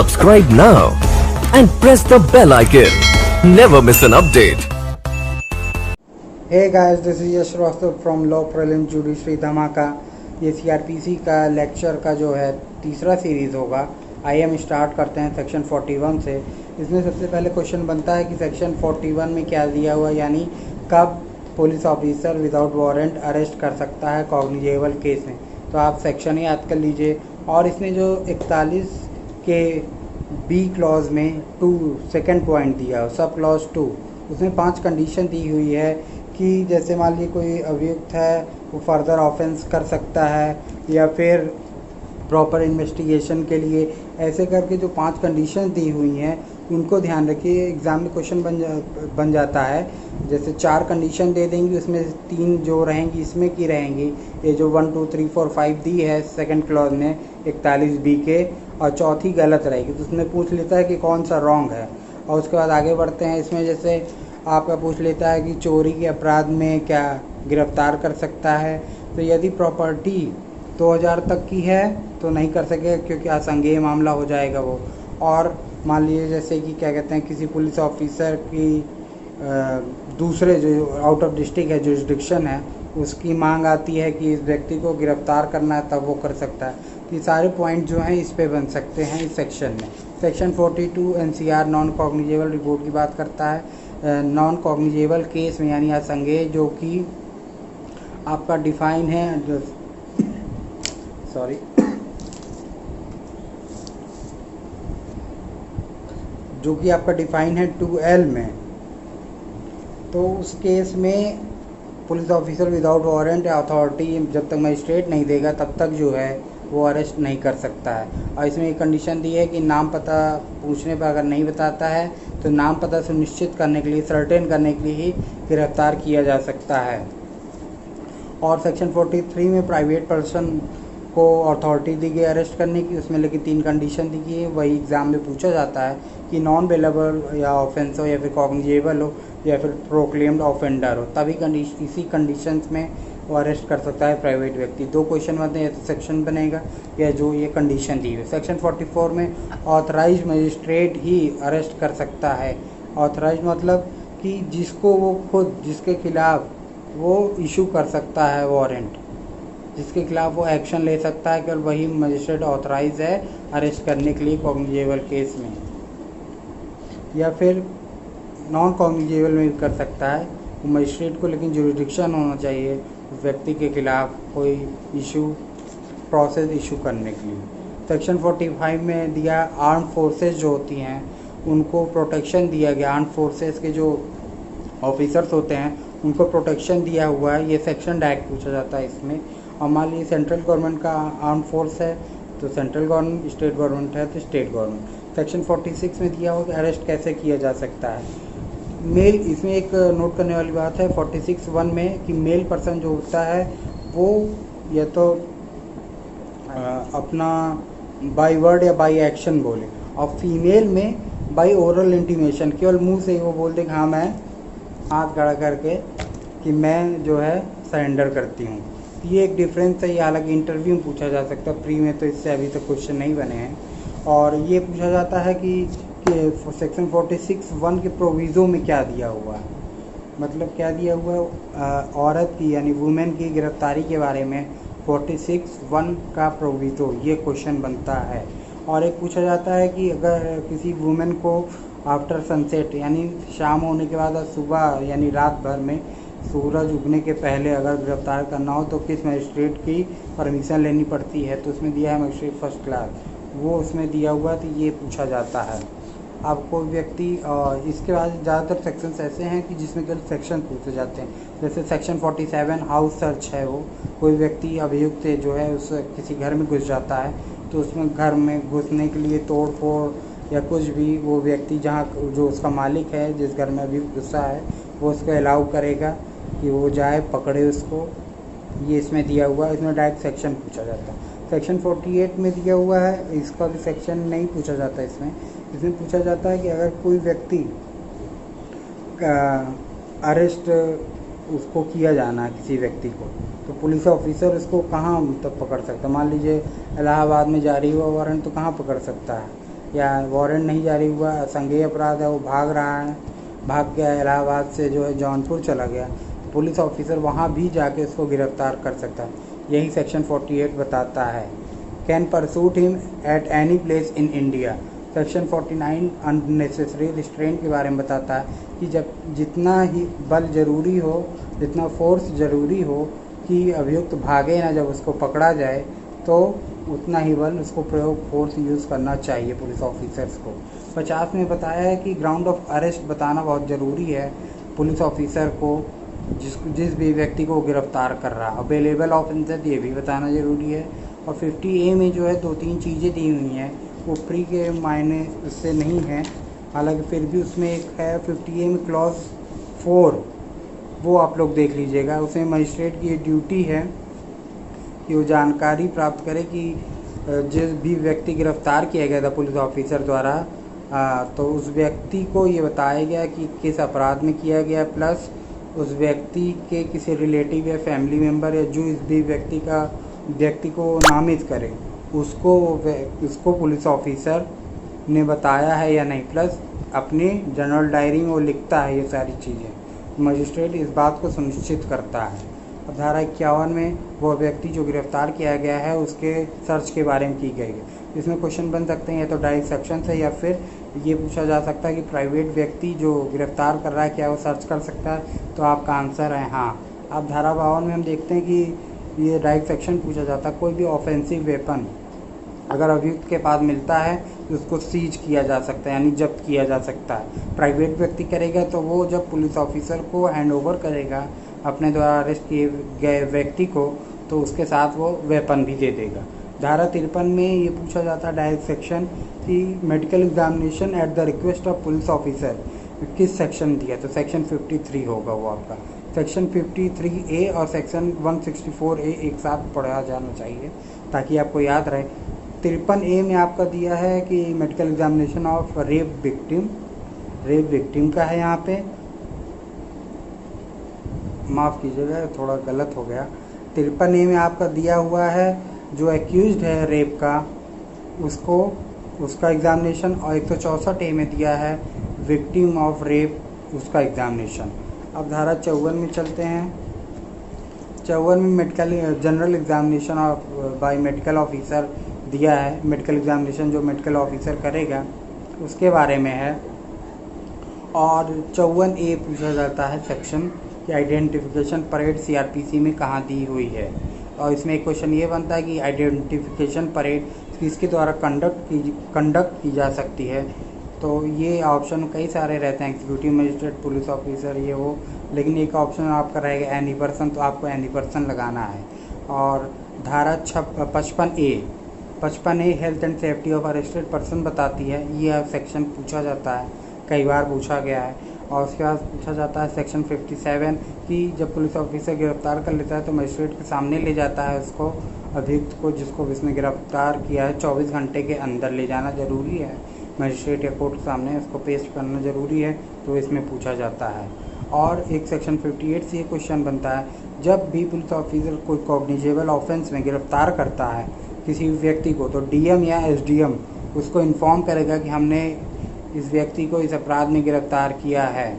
Subscribe now and press the bell icon. Never miss an update. Hey guys, this is Yash Shrivastava from Law Prelim Judiciary धमाका। ये CRPC का lecture का जो है तीसरा series होगा। आइए हम स्टार्ट करते हैं सेक्शन 41 से। इसमें सबसे पहले क्वेश्चन बनता है कि सेक्शन 41 में क्या दिया हुआ, यानी कब police officer without warrant arrest कर सकता है कॉग्निजेबल केस में। तो आप सेक्शन याद कर लीजिए। और इसमें जो 41 के बी क्लॉज में 2 सेकेंड पॉइंट दिया हो, सब क्लॉज 2, उसमें 5 कंडीशन दी हुई है कि जैसे मान लीजिए कोई अभियुक्त है वो फर्दर ऑफेंस कर सकता है या फिर प्रॉपर इन्वेस्टिगेशन के लिए, ऐसे करके जो 5 कंडीशन दी हुई हैं उनको ध्यान रखिए। एग्ज़ाम में क्वेश्चन बन जाता है। जैसे 4 कंडीशन दे देंगी, उसमें 3 जो रहेंगी इसमें की रहेंगी। ये जो 1 2 3 4 5 दी है सेकंड क्लॉज में 41 बी के, और चौथी गलत रहेगी, तो उसमें पूछ लेता है कि कौन सा रॉन्ग है। और उसके बाद आगे बढ़ते हैं। इसमें जैसे आपका पूछ लेता है कि चोरी के अपराध में क्या गिरफ्तार कर सकता है। तो यदि प्रॉपर्टी 2000 तक की है तो नहीं कर सके, क्योंकि असंज्ञेय मामला हो जाएगा वो। और मान लीजिए जैसे कि क्या कहते हैं, किसी पुलिस ऑफिसर की दूसरे जो आउट ऑफ डिस्ट्रिक्ट है, जुरिस्डिक्शन है, उसकी मांग आती है कि इस व्यक्ति को गिरफ्तार करना है, तब वो कर सकता है। तो ये सारे पॉइंट जो हैं इस पे बन सकते हैं इस सेक्शन में। Section 42 NCR non cognizable report की बात करता है। नॉन कॉग्निजेबल केस में यानी असंज्ञेय, जो कि आपका डिफाइन है सॉरी जो कि आपका डिफाइन है 2L में। तो उस केस में पुलिस ऑफिसर विदाउट वारंट या अथॉरिटी जब तक मजिस्ट्रेट नहीं देगा तब तक जो है वो अरेस्ट नहीं कर सकता है। और इसमें एक कंडीशन दी है कि नाम पता पूछने पर अगर नहीं बताता है तो नाम पता सुनिश्चित करने के लिए, सर्टेन करने के लिए ही गिरफ्तार किया जा सकता है। और सेक्शन 43 में प्राइवेट पर्सन को अथॉरिटी दी गई अरेस्ट करने की, उसमें लेकिन 3 कंडीशन दी गई है। वही एग्ज़ाम में पूछा जाता है कि नॉन बेलेबल या ऑफेंस हो या फिर कॉग्निजेबल हो या फिर प्रोक्लेम्ड ऑफेंडर हो, तभी इसी कंडीशंस में वो अरेस्ट कर सकता है प्राइवेट व्यक्ति। 2 क्वेश्चन बनते हैं, या तो सेक्शन बनेगा या जो ये कंडीशन दी हुई। सेक्शन 44 में ऑथराइज मजिस्ट्रेट ही अरेस्ट कर सकता है। ऑथराइज मतलब कि जिसको वो खुद, जिसके खिलाफ वो इशू कर सकता है वारंट, जिसके खिलाफ वो एक्शन ले सकता है, केवल वही मजिस्ट्रेट ऑथराइज है अरेस्ट करने के लिए कॉग्निजेबल केस में। या फिर नॉन कॉग्निजेबल में भी कर सकता है वो मजिस्ट्रेट को, लेकिन जुरिडिक्शन होना चाहिए उस व्यक्ति के खिलाफ कोई इशू, प्रोसेस इशू करने के लिए। सेक्शन 45 में दिया आर्म फोर्सेस जो होती हैं उनको प्रोटेक्शन दिया गया। आर्म फोर्सेस के जो ऑफिसर्स होते हैं उनको प्रोटेक्शन दिया हुआ है। ये सेक्शन डायरेक्ट पूछा जाता है इसमें। और मान लीजिए सेंट्रल गवर्नमेंट का आर्म फोर्स है तो सेंट्रल गवर्नमेंट, स्टेट गवर्नमेंट है तो स्टेट गवर्नमेंट। सेक्शन 46 में दिया हुआ कि अरेस्ट कैसे किया जा सकता है। मेल, इसमें एक नोट करने वाली बात है 46(1) में कि मेल पर्सन जो होता है वो या तो अपना बाय वर्ड या बाय एक्शन बोले, और फीमेल में बाय ओरल इंटीमेशन, केवल मुंह से ही वो बोल दे कि हाँ मैं हाथ खड़ा करके कि मैं जो है सरेंडर करती हूँ। ये एक डिफरेंस है। ये हालांकि इंटरव्यू में पूछा जा सकता है, प्री में तो इससे अभी तक क्वेश्चन नहीं बने हैं। और ये पूछा जाता है कि सेक्शन 46(1) के प्रोविज़ो में क्या दिया हुआ है, मतलब क्या दिया हुआ है औरत की यानी वुमेन की गिरफ्तारी के बारे में 46(1) का प्रोविज़ो, ये क्वेश्चन बनता है। और एक पूछा जाता है कि अगर किसी वुमेन को आफ्टर सनसेट यानी शाम होने के बाद सुबह यानी रात भर में सूरज उगने के पहले अगर गिरफ्तार करना हो तो किस मजिस्ट्रेट की परमिशन लेनी पड़ती है। तो उसमें दिया है मजिस्ट्रेट फर्स्ट क्लास, वो उसमें दिया हुआ, तो ये पूछा जाता है। अब कोई व्यक्ति, इसके बाद ज़्यादातर सेक्शंस ऐसे हैं कि जिसमें केवल सेक्शन पूछे जाते हैं। जैसे सेक्शन 47 हाउस सर्च है, वो कोई व्यक्ति अभियुक्त जो है उस किसी घर में घुस जाता है तो उसमें घर में घुसने के लिए तोड़ फोड़ या कुछ भी वो व्यक्ति जहाँ जो उसका मालिक है जिस घर में अभियुक्त घुसा है वो उसको अलाउ करेगा कि वो जाए पकड़े उसको। ये इसमें दिया हुआ है। इसमें डायरेक्ट सेक्शन पूछा जाता है। सेक्शन 48 में दिया हुआ है, इसका भी सेक्शन नहीं पूछा जाता। इसमें पूछा जाता है कि अगर कोई व्यक्ति अरेस्ट उसको किया जाना है किसी व्यक्ति को, तो पुलिस ऑफिसर उसको कहाँ तक पकड़ सकता है। मान लीजिए इलाहाबाद में जारी हुआ वारंट तो कहाँ पकड़ सकता है, या वारंट नहीं जारी हुआ, संज्ञेय अपराध है, वो भाग रहा है, भाग गया इलाहाबाद से जो है जौनपुर चला गया, पुलिस ऑफिसर वहाँ भी जाके उसको गिरफ्तार कर सकता है। यही सेक्शन 48 बताता है। Can pursuit him at any place in India. Section 49 unnecessary restraint के बारे में बताता है कि जब जितना ही बल ज़रूरी हो, जितना फोर्स ज़रूरी हो कि अभियुक्त भागे ना, जब उसको पकड़ा जाए तो उतना ही बल उसको प्रयोग फोर्स यूज़ करना चाहिए पुलिस ऑफिसर्स को। 50 में बताया है कि ग्राउंड ऑफ अरेस्ट बताना बहुत ज़रूरी है पुलिस ऑफिसर को, जिस भी व्यक्ति को गिरफ्तार कर रहा है। अवेलेबल ऑफेंसेस ये भी बताना ज़रूरी है। और 50A में जो है 2-3 चीज़ें दी हुई हैं, वो फ्री के मायने उससे नहीं है, हालांकि फिर भी उसमें एक है 50A में क्लॉज 4, वो आप लोग देख लीजिएगा। उसमें मजिस्ट्रेट की ये ड्यूटी है कि वो जानकारी प्राप्त करे कि जिस भी व्यक्ति गिरफ्तार किया गया था पुलिस ऑफिसर द्वारा, तो उस व्यक्ति को ये बताया गया कि किस अपराध में किया गया, प्लस उस व्यक्ति के किसी रिलेटिव या फैमिली मेम्बर या जो इस भी व्यक्ति को नामित करे उसको पुलिस ऑफिसर ने बताया है या नहीं, प्लस अपनी जनरल डायरी में वो लिखता है ये सारी चीज़ें। मजिस्ट्रेट इस बात को सुनिश्चित करता है। और धारा 51 में वो व्यक्ति जो गिरफ्तार किया गया है उसके सर्च के बारे में की गई है। इसमें क्वेश्चन बन सकते हैं या तो डायरेक्ट सेक्शन से, या फिर ये पूछा जा सकता है कि प्राइवेट व्यक्ति जो गिरफ्तार कर रहा है क्या वो सर्च कर सकता है, तो आपका आंसर है हाँ। अब धारा 52 में हम देखते हैं कि ये डायरेक्ट सेक्शन पूछा जाता है। कोई भी ऑफेंसिव वेपन अगर अभियुक्त के पास मिलता है तो उसको सीज किया जा सकता है, यानी जब्त किया जा सकता है। प्राइवेट व्यक्ति करेगा तो वो जब पुलिस ऑफिसर को हैंड ओवर करेगा अपने द्वारा अरेस्ट किए गए व्यक्ति को, तो उसके साथ वो वेपन भी दे देगा। धारा 53 में ये पूछा जाता है डायरेक्ट सेक्शन कि medical examination at the request of police officer किस सेक्शन दिया, तो सेक्शन 53 होगा वो आपका। सेक्शन 53A और सेक्शन 164A एक साथ पढ़ा जाना चाहिए ताकि आपको याद रहे। 53A में आपका दिया है कि medical examination of rape victim का है, यहाँ पे माफ़ कीजिएगा थोड़ा गलत हो गया। 53A में आपका दिया हुआ है जो एक्यूज्ड है रेप का उसका एग्जामिनेशन, और 164A में दिया है विक्टिम ऑफ रेप उसका एग्जामिनेशन। अब धारा 54 में चलते हैं। 54 में medical general examination of by medical officer दिया है। मेडिकल एग्जामिनेशन जो मेडिकल ऑफिसर करेगा उसके बारे में है। और 54A पूछा जाता है सेक्शन कि आइडेंटिफिकेशन परेड CRPC में कहाँ दी हुई है, और इसमें एक क्वेश्चन ये बनता है कि आइडेंटिफिकेशन परेड किसके द्वारा कंडक्ट की जा सकती है। तो ये ऑप्शन कई सारे रहते हैं, एग्जीक्यूटिव मजिस्ट्रेट, पुलिस ऑफिसर, ये वो, लेकिन एक ऑप्शन आपका रहेगा एनी पर्सन, तो आपको एनी पर्सन लगाना है। और धारा 55A health and safety of arrested person बताती है, ये सेक्शन पूछा जाता है, कई बार पूछा गया है। और उसके बाद पूछा जाता है सेक्शन 57 कि जब पुलिस ऑफिसर गिरफ्तार कर लेता है तो मजिस्ट्रेट के सामने ले जाता है उसको, अभियुक्त को जिसको इसने गिरफ्तार किया है 24 घंटे के अंदर ले जाना ज़रूरी है, मजिस्ट्रेट या कोर्ट के सामने उसको पेश करना ज़रूरी है, तो इसमें पूछा जाता है। और एक सेक्शन 58 से ये क्वेश्चन बनता है, जब भी पुलिस ऑफिसर कोई कॉग्निजेबल ऑफेंस में गिरफ्तार करता है किसी व्यक्ति को, तो DM या SDM उसको इन्फॉर्म करेगा कि हमने इस व्यक्ति को इस अपराध में गिरफ्तार किया है।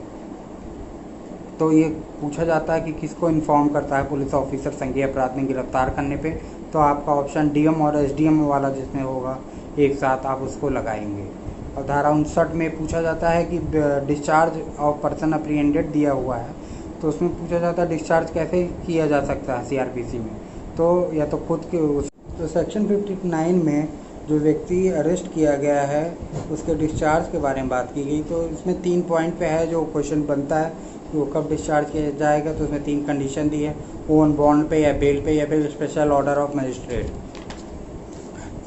तो ये पूछा जाता है कि किसको इन्फॉर्म करता है पुलिस ऑफिसर संज्ञेय अपराध में गिरफ्तार करने पे, तो आपका ऑप्शन DM और SDM वाला जिसमें होगा एक साथ आप उसको लगाएंगे। और धारा 59 में पूछा जाता है कि डिस्चार्ज ऑफ पर्सन अप्रीहेंडेड दिया हुआ है, तो उसमें पूछा जाता है डिस्चार्ज कैसे किया जा सकता है CRPC में, तो या तो खुद के तो सेक्शन 59 में जो व्यक्ति अरेस्ट किया गया है उसके डिस्चार्ज के बारे में बात की गई। तो इसमें 3 पॉइंट पे है जो क्वेश्चन बनता है कि वो कब डिस्चार्ज किया जाएगा, तो उसमें 3 कंडीशन दी है, ऑन बॉन्ड पे या बेल पे या फिर special order of magistrate.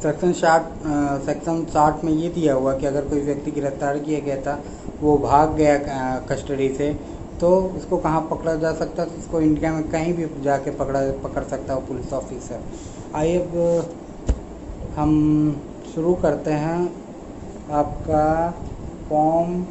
Section 60 में ये दिया हुआ कि अगर कोई व्यक्ति गिरफ्तार किया गया था वो भाग गया कस्टडी से, तो उसको कहाँ पकड़ा जा सकता है, तो उसको इंडिया में कहीं भी जाके पकड़ सकता है पुलिस ऑफिसर। आइए अब हम शुरू करते हैं आपका फॉर्म